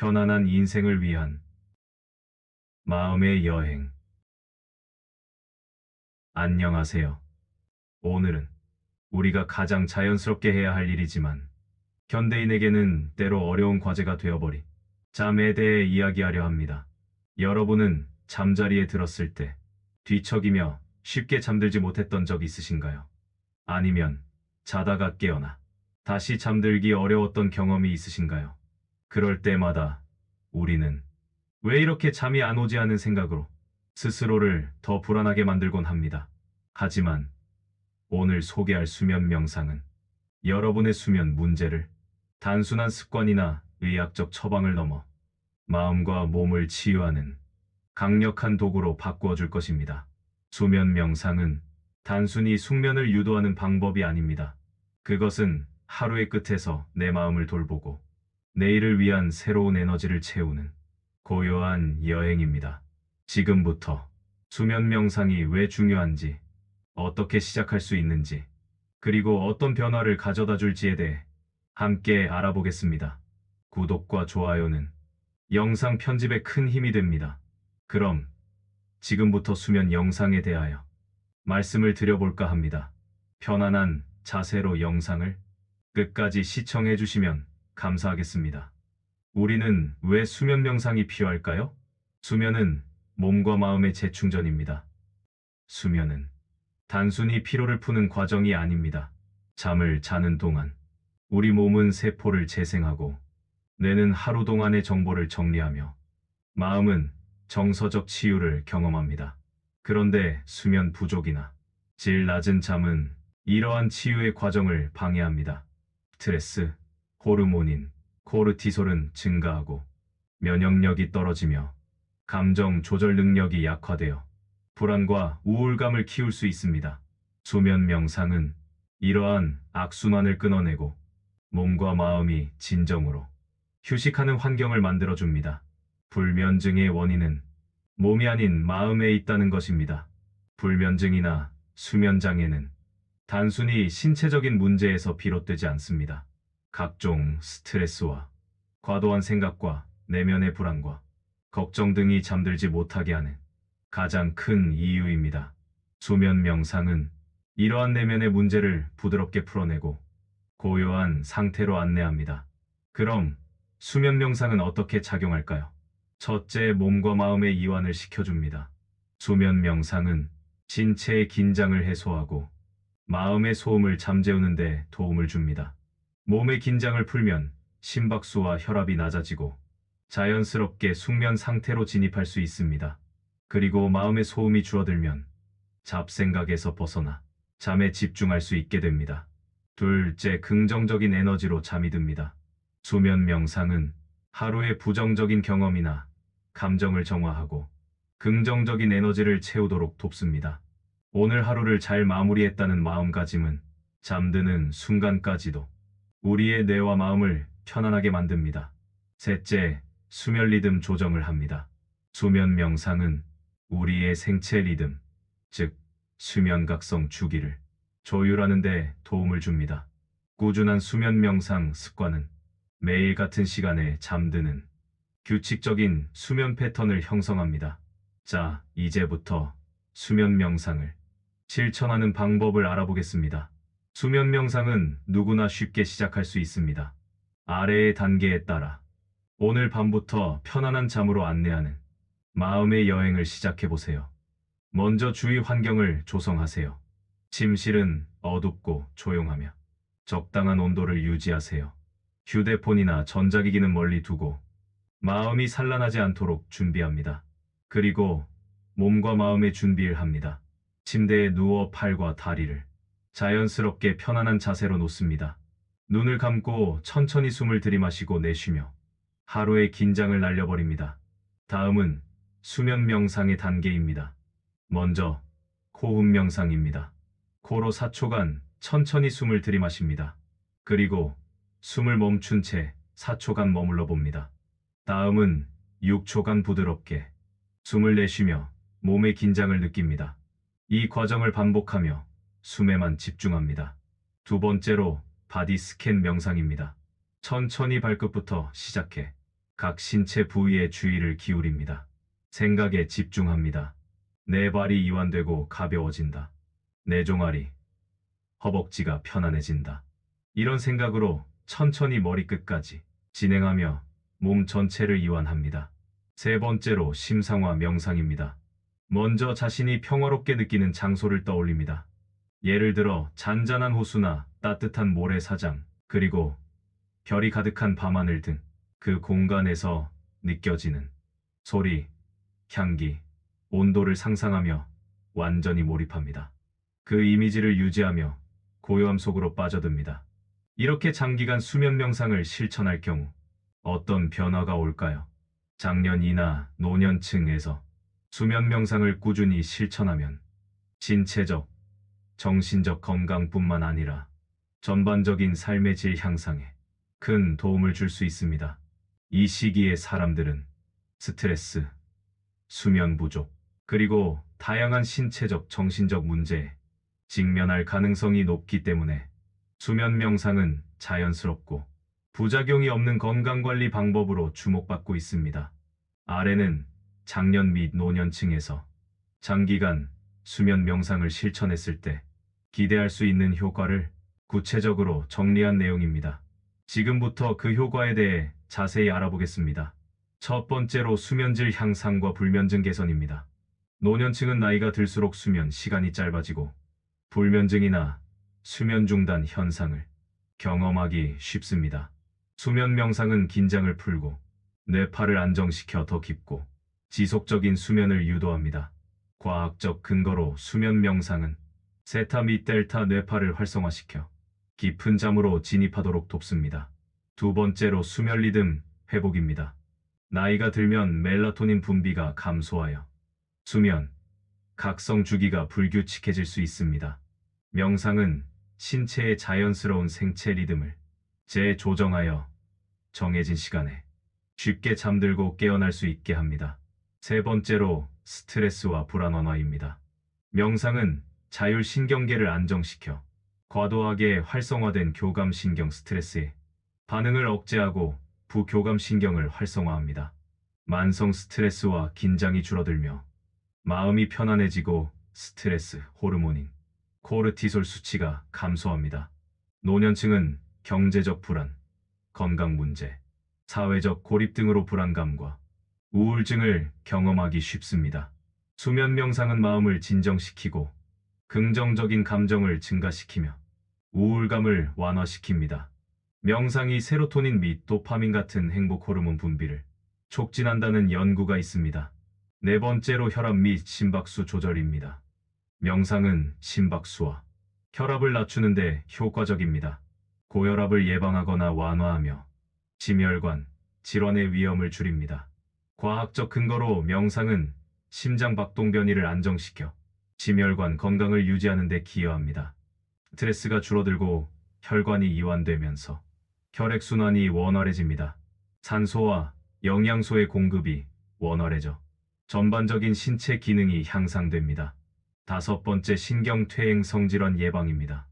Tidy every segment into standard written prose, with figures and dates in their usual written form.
편안한 인생을 위한 마음의 여행. 안녕하세요. 오늘은 우리가 가장 자연스럽게 해야 할 일이지만 현대인에게는 때로 어려운 과제가 되어버린 잠에 대해 이야기하려 합니다. 여러분은 잠자리에 들었을 때 뒤척이며 쉽게 잠들지 못했던 적 있으신가요? 아니면 자다가 깨어나 다시 잠들기 어려웠던 경험이 있으신가요? 그럴 때마다 우리는 왜 이렇게 잠이 안 오지 하는 생각으로 스스로를 더 불안하게 만들곤 합니다. 하지만 오늘 소개할 수면 명상은 여러분의 수면 문제를 단순한 습관이나 의학적 처방을 넘어 마음과 몸을 치유하는 강력한 도구로 바꾸어 줄 것입니다. 수면 명상은 단순히 숙면을 유도하는 방법이 아닙니다. 그것은 하루의 끝에서 내 마음을 돌보고 내일을 위한 새로운 에너지를 채우는 고요한 여행입니다. 지금부터 수면 명상이 왜 중요한지, 어떻게 시작할 수 있는지, 그리고 어떤 변화를 가져다 줄지에 대해 함께 알아보겠습니다. 구독과 좋아요는 영상 편집에 큰 힘이 됩니다. 그럼 지금부터 수면 영상에 대하여 말씀을 드려볼까 합니다. 편안한 자세로 영상을 끝까지 시청해 주시면 감사하겠습니다. 우리는 왜 수면 명상이 필요할까요? 수면은 몸과 마음의 재충전입니다. 수면은 단순히 피로를 푸는 과정이 아닙니다. 잠을 자는 동안 우리 몸은 세포를 재생하고 뇌는 하루 동안의 정보를 정리하며 마음은 정서적 치유를 경험합니다. 그런데 수면 부족이나 질 낮은 잠은 이러한 치유의 과정을 방해합니다. 스트레스, 호르몬인 코르티솔은 증가하고 면역력이 떨어지며 감정 조절 능력이 약화되어 불안과 우울감을 키울 수 있습니다. 수면 명상은 이러한 악순환을 끊어내고 몸과 마음이 진정으로 휴식하는 환경을 만들어줍니다. 불면증의 원인은 몸이 아닌 마음에 있다는 것입니다. 불면증이나 수면장애는 단순히 신체적인 문제에서 비롯되지 않습니다. 각종 스트레스와 과도한 생각과 내면의 불안과 걱정 등이 잠들지 못하게 하는 가장 큰 이유입니다. 수면 명상은 이러한 내면의 문제를 부드럽게 풀어내고 고요한 상태로 안내합니다. 그럼 수면 명상은 어떻게 작용할까요? 첫째, 몸과 마음의 이완을 시켜줍니다. 수면 명상은 신체의 긴장을 해소하고 마음의 소음을 잠재우는 데 도움을 줍니다. 몸의 긴장을 풀면 심박수와 혈압이 낮아지고 자연스럽게 숙면 상태로 진입할 수 있습니다. 그리고 마음의 소음이 줄어들면 잡생각에서 벗어나 잠에 집중할 수 있게 됩니다. 둘째, 긍정적인 에너지로 잠이 듭니다. 수면 명상은 하루의 부정적인 경험이나 감정을 정화하고 긍정적인 에너지를 채우도록 돕습니다. 오늘 하루를 잘 마무리했다는 마음가짐은 잠드는 순간까지도 우리의 뇌와 마음을 편안하게 만듭니다. 셋째, 수면 리듬 조정을 합니다. 수면 명상은 우리의 생체 리듬, 즉 수면각성 주기를 조율하는 데 도움을 줍니다. 꾸준한 수면 명상 습관은 매일 같은 시간에 잠드는 규칙적인 수면 패턴을 형성합니다. 자, 이제부터 수면 명상을 실천하는 방법을 알아보겠습니다. 수면 명상은 누구나 쉽게 시작할 수 있습니다. 아래의 단계에 따라 오늘 밤부터 편안한 잠으로 안내하는 마음의 여행을 시작해보세요. 먼저 주위 환경을 조성하세요. 침실은 어둡고 조용하며 적당한 온도를 유지하세요. 휴대폰이나 전자기기는 멀리 두고 마음이 산란하지 않도록 준비합니다. 그리고 몸과 마음의 준비를 합니다. 침대에 누워 팔과 다리를 자연스럽게 편안한 자세로 놓습니다. 눈을 감고 천천히 숨을 들이마시고 내쉬며 하루의 긴장을 날려버립니다. 다음은 수면 명상의 단계입니다. 먼저 호흡 명상입니다. 코로 4초간 천천히 숨을 들이마십니다. 그리고 숨을 멈춘 채 4초간 머물러 봅니다. 다음은 6초간 부드럽게 숨을 내쉬며 몸의 긴장을 느낍니다. 이 과정을 반복하며 숨에만 집중합니다. 두 번째로 바디 스캔 명상입니다. 천천히 발끝부터 시작해 각 신체 부위에 주의를 기울입니다. 생각에 집중합니다. 내 발이 이완되고 가벼워진다. 내 종아리, 허벅지가 편안해진다. 이런 생각으로 천천히 머리끝까지 진행하며 몸 전체를 이완합니다. 세 번째로 심상화 명상입니다. 먼저 자신이 평화롭게 느끼는 장소를 떠올립니다. 예를 들어 잔잔한 호수나 따뜻한 모래사장, 그리고 별이 가득한 밤하늘 등 그 공간에서 느껴지는 소리, 향기, 온도를 상상하며 완전히 몰입합니다. 그 이미지를 유지하며 고요함 속으로 빠져듭니다. 이렇게 장기간 수면 명상을 실천할 경우 어떤 변화가 올까요? 장년이나 노년층에서 수면 명상을 꾸준히 실천하면 신체적, 정신적 건강뿐만 아니라 전반적인 삶의 질 향상에 큰 도움을 줄 수 있습니다. 이 시기에 사람들은 스트레스, 수면 부족, 그리고 다양한 신체적, 정신적 문제에 직면할 가능성이 높기 때문에 수면 명상은 자연스럽고 부작용이 없는 건강관리 방법으로 주목받고 있습니다. 아래는 장년 및 노년층에서 장기간 수면 명상을 실천했을 때 기대할 수 있는 효과를 구체적으로 정리한 내용입니다. 지금부터 그 효과에 대해 자세히 알아보겠습니다. 첫 번째로 수면질 향상과 불면증 개선입니다. 노년층은 나이가 들수록 수면 시간이 짧아지고 불면증이나 수면 중단 현상을 경험하기 쉽습니다. 수면 명상은 긴장을 풀고 뇌파를 안정시켜 더 깊고 지속적인 수면을 유도합니다. 과학적 근거로 수면 명상은 세타 및 델타 뇌파를 활성화시켜 깊은 잠으로 진입하도록 돕습니다. 두 번째로 수면 리듬 회복입니다. 나이가 들면 멜라토닌 분비가 감소하여 수면, 각성 주기가 불규칙해질 수 있습니다. 명상은 신체의 자연스러운 생체 리듬을 재조정하여 정해진 시간에 쉽게 잠들고 깨어날 수 있게 합니다. 세 번째로 스트레스와 불안 완화입니다. 명상은 자율신경계를 안정시켜 과도하게 활성화된 교감신경 스트레스에 반응을 억제하고 부교감신경을 활성화합니다. 만성 스트레스와 긴장이 줄어들며 마음이 편안해지고 스트레스 호르몬인 코르티솔 수치가 감소합니다. 노년층은 경제적 불안, 건강 문제, 사회적 고립 등으로 불안감과 우울증을 경험하기 쉽습니다. 수면 명상은 마음을 진정시키고 긍정적인 감정을 증가시키며 우울감을 완화시킵니다. 명상이 세로토닌 및 도파민 같은 행복 호르몬 분비를 촉진한다는 연구가 있습니다. 네 번째로 혈압 및 심박수 조절입니다. 명상은 심박수와 혈압을 낮추는 데 효과적입니다. 고혈압을 예방하거나 완화하며 심혈관 질환의 위험을 줄입니다. 과학적 근거로 명상은 심장 박동 변이를 안정시켜 심혈관 건강을 유지하는 데 기여합니다. 스트레스가 줄어들고 혈관이 이완되면서 혈액순환이 원활해집니다. 산소와 영양소의 공급이 원활해져 전반적인 신체 기능이 향상됩니다. 다섯 번째, 신경퇴행성 질환 예방입니다.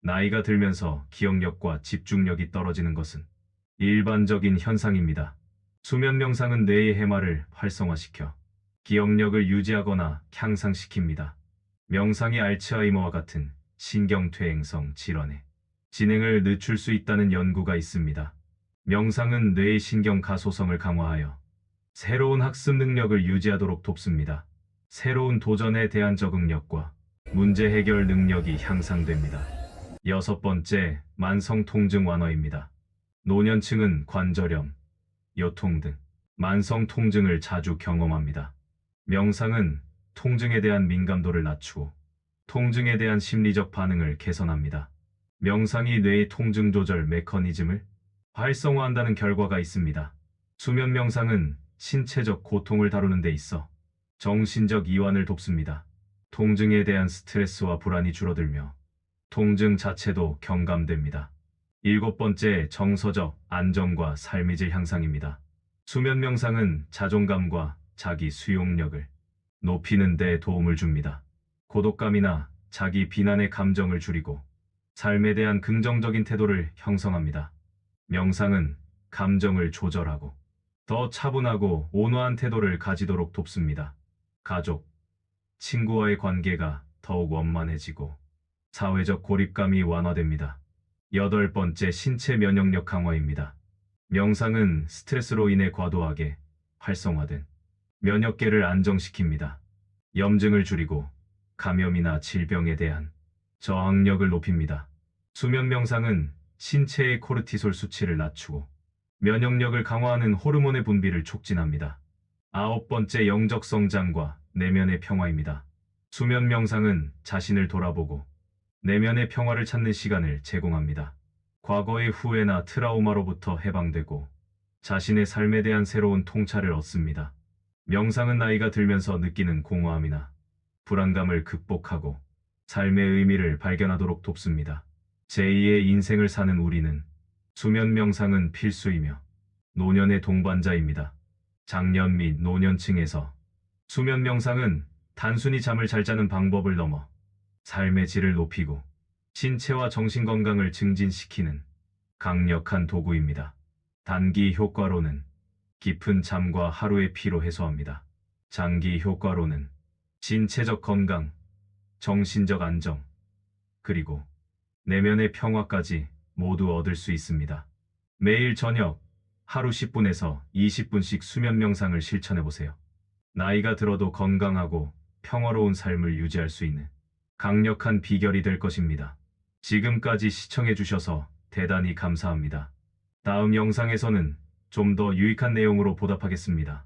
나이가 들면서 기억력과 집중력이 떨어지는 것은 일반적인 현상입니다. 수면 명상은 뇌의 해마를 활성화시켜 기억력을 유지하거나 향상시킵니다. 명상이 알츠하이머와 같은 신경퇴행성 질환의 진행을 늦출 수 있다는 연구가 있습니다. 명상은 뇌의 신경 가소성을 강화하여 새로운 학습 능력을 유지하도록 돕습니다. 새로운 도전에 대한 적응력과 문제 해결 능력이 향상됩니다. 여섯 번째, 만성 통증 완화입니다. 노년층은 관절염, 요통 등 만성 통증을 자주 경험합니다. 명상은 통증에 대한 민감도를 낮추고 통증에 대한 심리적 반응을 개선합니다. 명상이 뇌의 통증 조절 메커니즘을 활성화한다는 결과가 있습니다. 수면 명상은 신체적 고통을 다루는 데 있어 정신적 이완을 돕습니다. 통증에 대한 스트레스와 불안이 줄어들며 통증 자체도 경감됩니다. 일곱 번째, 정서적 안정과 삶의 질 향상입니다. 수면 명상은 자존감과 자기 수용력을 높이는 데 도움을 줍니다. 고독감이나 자기 비난의 감정을 줄이고 삶에 대한 긍정적인 태도를 형성합니다. 명상은 감정을 조절하고 더 차분하고 온화한 태도를 가지도록 돕습니다. 가족, 친구와의 관계가 더욱 원만해지고 사회적 고립감이 완화됩니다. 여덟 번째, 신체 면역력 강화입니다. 명상은 스트레스로 인해 과도하게 활성화된 면역계를 안정시킵니다. 염증을 줄이고 감염이나 질병에 대한 저항력을 높입니다. 수면 명상은 신체의 코르티솔 수치를 낮추고 면역력을 강화하는 호르몬의 분비를 촉진합니다. 아홉 번째, 영적 성장과 내면의 평화입니다. 수면 명상은 자신을 돌아보고 내면의 평화를 찾는 시간을 제공합니다. 과거의 후회나 트라우마로부터 해방되고 자신의 삶에 대한 새로운 통찰을 얻습니다. 명상은 나이가 들면서 느끼는 공허함이나 불안감을 극복하고 삶의 의미를 발견하도록 돕습니다. 제2의 인생을 사는 우리는 수면 명상은 필수이며 노년의 동반자입니다. 장년 및 노년층에서 수면 명상은 단순히 잠을 잘 자는 방법을 넘어 삶의 질을 높이고 신체와 정신 건강을 증진시키는 강력한 도구입니다. 단기 효과로는 깊은 잠과 하루의 피로 해소합니다. 장기 효과로는 신체적 건강, 정신적 안정, 그리고 내면의 평화까지 모두 얻을 수 있습니다. 매일 저녁 하루 10분에서 20분씩 수면 명상을 실천해 보세요. 나이가 들어도 건강하고 평화로운 삶을 유지할 수 있는 강력한 비결이 될 것입니다. 지금까지 시청해 주셔서 대단히 감사합니다. 다음 영상에서는 좀 더 유익한 내용으로 보답하겠습니다.